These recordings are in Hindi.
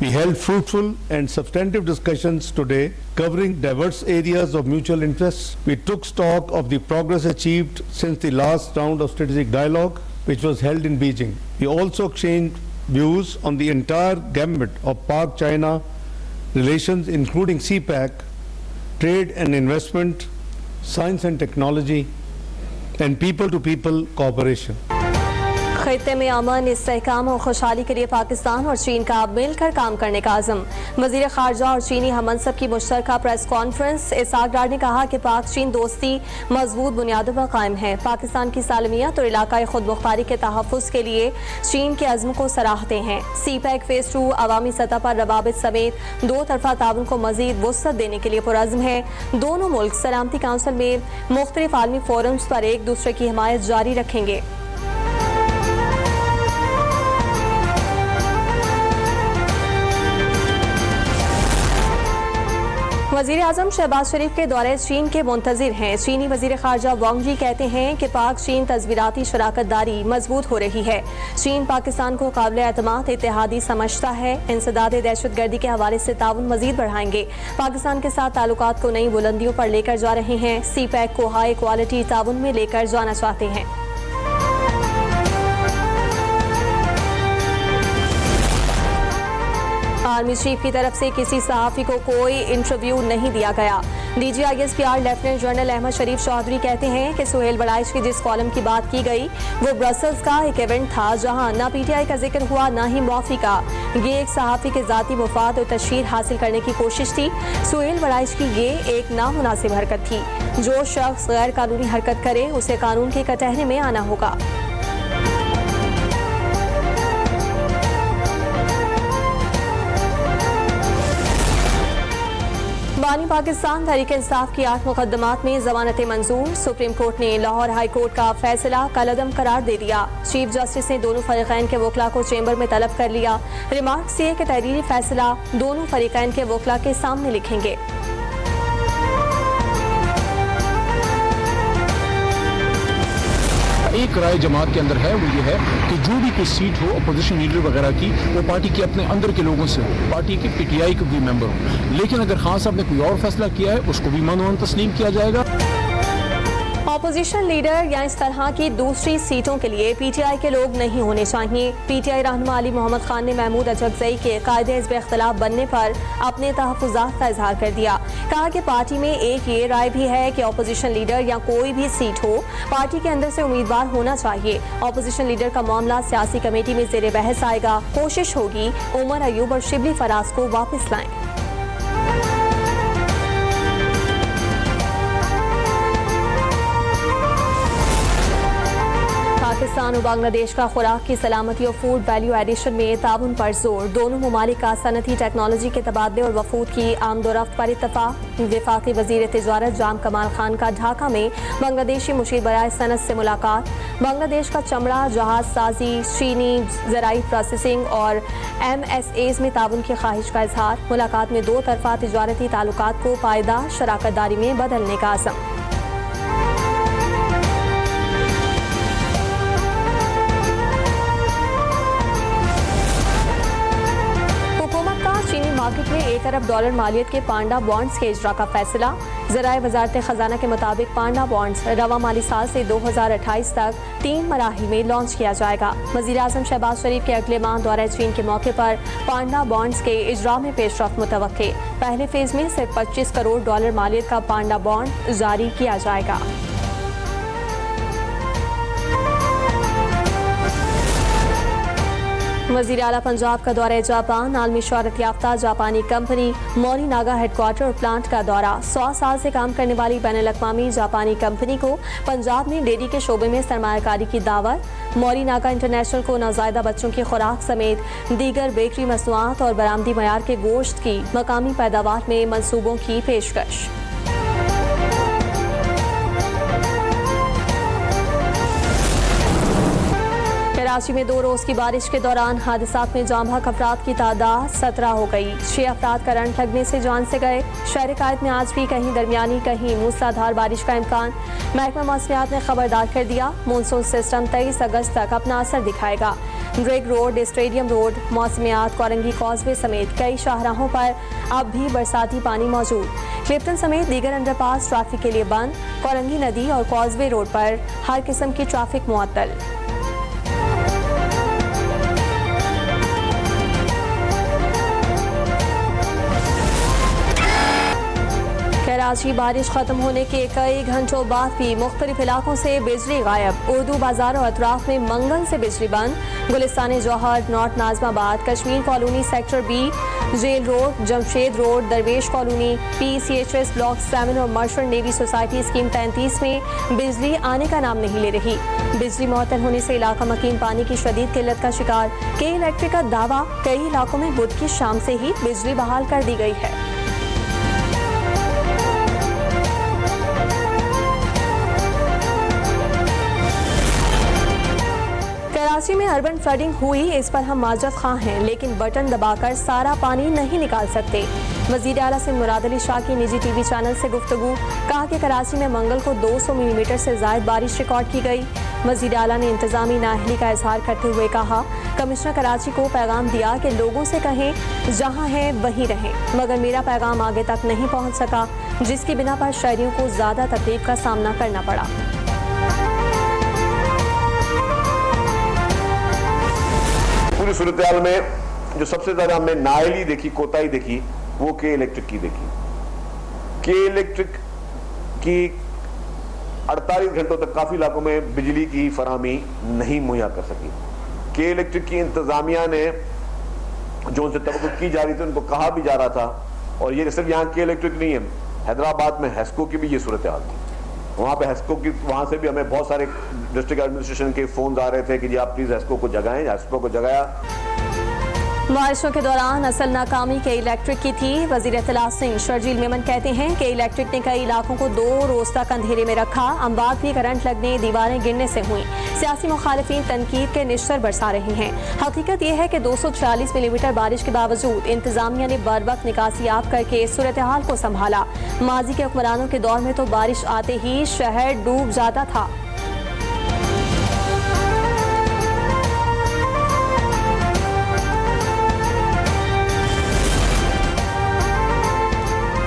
We held fruitful and substantive discussions today covering diverse areas of mutual interest. We took stock of the progress achieved since the last round of strategic dialogue, which was held in Beijing. We also exchanged views on the entire gamut of Pak-China relations, including CPEC, trade and investment, science and technology, and people-to-people cooperation. खित्ते में अमन, इस्तेहकाम और खुशहाली के लिए पाकिस्तान और चीन का मिलकर काम करने का आज़म। वज़ीर ख़ारजा और चीनी हममनसब की मुश्तरका प्रेस कॉन्फ्रेंस। इसहाक डार ने कहा कि पाक चीन दोस्ती मजबूत बुनियादों पर कायम है। पाकिस्तान की सालमियत और इलाकाई खुद मुख्तारी के तहफ़्फ़ुज़ के लिए चीन के अज़्म को सराहते हैं। CPEC फ़ेज़ 2 अवामी सतह पर रवाबित समेत दो तरफ़ा ताउन को मज़ीद वुसअत देने के लिए पुरअज़्म है। दोनों मुल्क सलामती काउंसिल में मुख्तलिफ आलमी फोरम्स पर एक दूसरे की हिमायत जारी रखेंगे। वज़ीर आज़म शहबाज शरीफ के दौरे चीन के मुंतज़िर हैं। चीनी वज़ीर ख़ारजा वांग यी कहते हैं कि पाक चीन तज़वीराती शराकत दारी मजबूत हो रही है। चीन पाकिस्तान को काबिल एतमाद इत्तेहादी समझता है। इंसदाद दहशत गर्दी के हवाले से ताउन मज़ीद बढ़ाएंगे। पाकिस्तान के साथ ताल्लुकात को नई बुलंदियों पर लेकर जा रहे हैं। CPEC को हाई क्वालिटी ताउन में लेकर जाना चाहते हैं। आर्मी चीफ की तरफ से किसी सहाफ़ी को कोई इंटरव्यू नहीं दिया गया। DGISPR लेफ्टिनेंट जनरल अहमद शरीफ चौधरी कहते हैं कि सुहेल बड़ाइच की जिस कॉलम की बात की गई वो ब्रसल्स का एक इवेंट था, जहां ना PTI का जिक्र हुआ ना ही मुआफ़ी का। ये एक सहाफ़ी के ज़ाती मुफाद और तशहीर हासिल करने की कोशिश थी। सुहेल बड़ाइच की ये एक नामुनासिब हरकत थी। जो शख्स गैर कानूनी हरकत करे उसे कानून के कटहरे में आना होगा। बानी पाकिस्तान तहरीक इंसाफ की 8 मुकदमात में जमानत मंजूर। सुप्रीम कोर्ट ने लाहौर हाई कोर्ट का फैसला कलअदम करार दे दिया। चीफ जस्टिस ने दोनों फरीकैन के वकला को चेंबर में तलब कर लिया। रिमार्क्स ये कि तहरीरी फैसला दोनों फरीकैन के वकला के सामने लिखेंगे। एक राय जमात के अंदर है, वो ये है कि जो भी कोई सीट हो अपोजिशन लीडर वगैरह की, वो पार्टी के अपने अंदर के लोगों से हो, पार्टी के PTI के भी मेंबर हो। लेकिन अगर खान साहब ने कोई और फैसला किया है उसको भी मानवान तस्लीम किया जाएगा। अपोजिशन लीडर या इस तरह की दूसरी सीटों के लिए PTI के लोग नहीं होने चाहिए। PTI रहनुमा अली मोहम्मद खान ने महमूद अचकज़ई के कायदे हिज़्ब इख्तिलाफ बनने पर अपने तहफ़्फ़ुज़ात का इजहार कर दिया। कहा कि पार्टी में एक ये राय भी है कि अपोजिशन लीडर या कोई भी सीट हो, पार्टी के अंदर से उम्मीदवार होना चाहिए। अपोजिशन लीडर का मामला सियासी कमेटी में ज़ेरे बहस आएगा। कोशिश होगी उमर अयूब और शिबली फराज को वापस लाएं। पाकिस्तान और बांग्लादेश का खुराक की सलामती और फूड वैल्यू एडिशन में ताउन पर जोर। दोनों ममालिक का सनती टेक्नोलॉजी के तबादले और वफूद की आमदोरफ्त पर इत्तफाक। वफाकी वज़ीर तिजारत जाम कमाल खान का ढाका में बांग्लादेशी मुशीर बराए सनत से मुलाकात। बांग्लादेश का चमड़ा, जहाज साजी, चीनी ज़राई प्रोसेसिंग और MSAs में ताउन की ख्वाहिश का इजहार। मुलाकात में दो तरफा तिजारती ताल्लुकात को पायदार शराकत दारी में बदलने का आज़म। मार्केट में $1 अरब मालियत के पांडा बॉन्ड्स के इजरा का फैसला। ज़राए वज़ारत खजाना के मुताबिक पांडा बॉन्ड्स रवा माली साल से 2028 तक 3 मराहिल में लॉन्च किया जाएगा। वज़ीर आज़म शहबाज शरीफ के अगले माह दौरे चीन के मौके पर पांडा बॉन्ड्स के इजरा में पेशरफ्त मुतवक्के। पहले फेज में सिर्फ $25 करोड़ मालियत का पांडा बॉन्ड जारी किया जाएगा। वज़ीर आला पंजाब का दौरा जापान। आलमी शोहरत याफ्ता जापानी कंपनी मोरीनागा हेडक्वार्टर और प्लांट का दौरा। 100 साल से काम करने वाली बैनुल-अक़वामी जापानी कंपनी को पंजाब में डेयरी के शोबे में सरमायाकारी की दावत। मोरीनागा इंटरनेशनल को नौज़ायदा बच्चों की खुराक समेत दीगर बेकरी मसनूआत और बरामदी मयार के गोश्त की मकामी पैदावार में मनसूबों की पेशकश। कराची में 2 रोज की बारिश के दौरान हादसात में जाम बहक अफराद की तादाद 17 हो गई। 6 अफराद करंट लगने से जान से गए। शहर कायद में आज भी कहीं दरमियानी कहीं मूसलाधार बारिश का इम्कान। महकमा मौसमियात ने खबरदार कर दिया, मानसून सिस्टम 23 अगस्त तक अपना असर दिखाएगा। Drigh road, stadium road, Mausamiyat, Korangi causeway समेत कई शाहराहों पर अब भी बरसाती पानी मौजूद। क्लिफ्टन समेत दीगर अंडरपास ट्रैफिक के लिए बंद। कोरंगी नदी और कॉजवे रोड पर हर किस्म की ट्रैफिक मुअत्तल। कराची बारिश खत्म होने के कई घंटों बाद भी मुख्तलिफ इलाकों से बिजली गायब। उर्दू बाजार और अतराफ में मंगल से बिजली बंद। Gulistan Jauhar, north Nazimabad, Kashmir colony, sector B, jail road, Jamshed road, Darwesh colony, PCHS block 7 और मर्चेंट नेवी सोसाइटी स्कीम 33 में बिजली आने का नाम नहीं ले रही। बिजली मुअत्तल होने से इलाका मकीन पानी की शदीद किल्लत का शिकार। के इलेक्ट्रिक का दावा, कई इलाकों में बुध की शाम से ही बिजली बहाल कर दी गई है। कराची में अर्बन फ्लडिंग हुई, इस पर हम माजरत खां हैं, लेकिन बटन दबाकर सारा पानी नहीं निकाल सकते। वजीर आला सिंध मुराद अली शाह की निजी TV चैनल से गुफ्तगू, कहा कि कराची में मंगल को 200 मिलीमीटर से ज्यादा बारिश रिकॉर्ड की गई। वजीर आला ने इंतजामी नाअहली का इजहार करते हुए कहा, कमिश्नर कराची को पैगाम दिया कि लोगों से कहें जहां हैं वहीं रहें, मगर मेरा पैगाम आगे तक नहीं पहुंच सका, जिसकी बिना पर शहरियों को ज्यादा तकलीफ का सामना करना पड़ा। पूरी सूरत में जो सबसे ज्यादा हमने नाअहली देखी, कोताही देखी, वो के इलेक्ट्रिक की देखी। के इलेक्ट्रिक की 48 घंटों तक काफी इलाकों में बिजली की फराहमी नहीं मुहैया कर सकी। के इलेक्ट्रिक की इंतजामिया ने जो उनसे तवक्को की जा रही थी उनको कहा भी जा रहा था, और ये सिर्फ यहाँ के इलेक्ट्रिक नहीं है, हैदराबाद में हेस्को की भी ये सूरत हाल थी। वहाँ पे हेस्को की, वहाँ से भी हमें बहुत सारे डिस्ट्रिक्ट एडमिनिस्ट्रेशन के फोन आ रहे थे कि जी आप प्लीज हेस्को को जगाएं। हेस्को को जगाया। बारिशों के दौरान असल नाकामी के इलेक्ट्रिक की थी। वजीर इत्तला सिंह शर्जील मेमन कहते हैं कि इलेक्ट्रिक ने कई इलाकों को 2 रोज तक अंधेरे में रखा। अमवात भी करंट लगने, दीवारें गिरने से हुई। सियासी मुखालिफिन तनकीद के निश्तर बरसा रहे हैं। हकीकत यह है कि 240 मिलीमीटर बारिश के बावजूद इंतजामिया ने बर वक्त निकासी आप करके सूरत हाल को संभाला। माजी के हुक्मरानों के दौर में तो बारिश आते ही शहर डूब जाता था।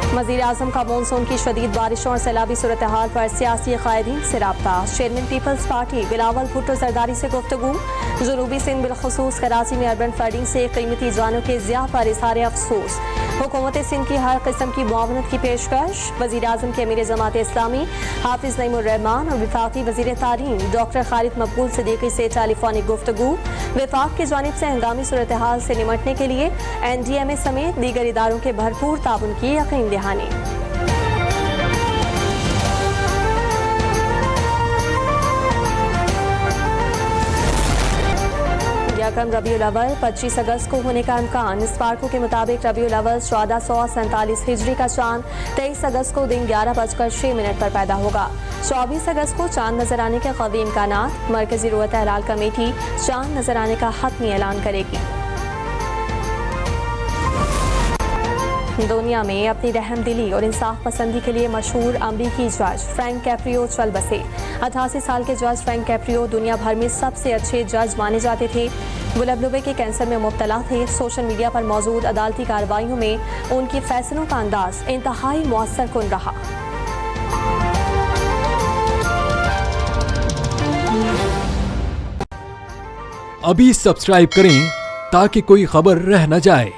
वज़ीर आज़म का मानसून की शदीद बारिशों और सैलाबी सूरत हाल पर सियासी कायदीन से राब्ता। Chairman Peoples Party Bilawal Bhutto Zardari से गुफ्तगू। जनूबी सिंध बिलखुसूस कराची में अर्बन फ्लडिंग से कीमती जानों के ज़िया पर इज़हार अफसोस। हुकूमत सिंध की हर किस्म की मुआवनत की पेशकश। वज़ीर आज़म के अमीर जमात इस्लामी हाफिज नईमुर रहमान और वफाकी वज़ीर तालीम डॉक्टर खालिद मकबूल सिद्दीकी से टेलीफोनिक गुफ्तगू। वफाक की जानिब से हंगामी सूरत हाल से निमटने के लिए NDMA समेत दीगर इदारों के भरपूर ताउन की यकीन दहानी। यकम रबीउल अव्वल 25 अगस्त को होने का इम्कान। स्पार्को के मुताबिक रबीउल अव्वल 1447 हिजरी का चांद 23 अगस्त को दिन 11:06 पर पैदा होगा। 24 अगस्त को चांद नजर आने के कवी इम्कानात। मरकजी रुअत हिलाल कमेटी चांद नजर आने का हतमी ऐलान करेगी। दुनिया में अपनी रहमदिली और इंसाफ पसंदी के लिए मशहूर अमरीकी जज फ्रैंक कैप्रियो चल बसे। 88 साल के जज फ्रैंक कैप्रियो दुनिया भर में सबसे अच्छे जज माने जाते थे। वो लबलबे के कैंसर में मुब्तला थे। सोशल मीडिया पर मौजूद अदालती कार्रवाइयों में उनके फैसलों का अंदाज इंतहाई मुअस्सर कुन रहा। अभी सब्सक्राइब करें ताकि कोई खबर रह न जाए।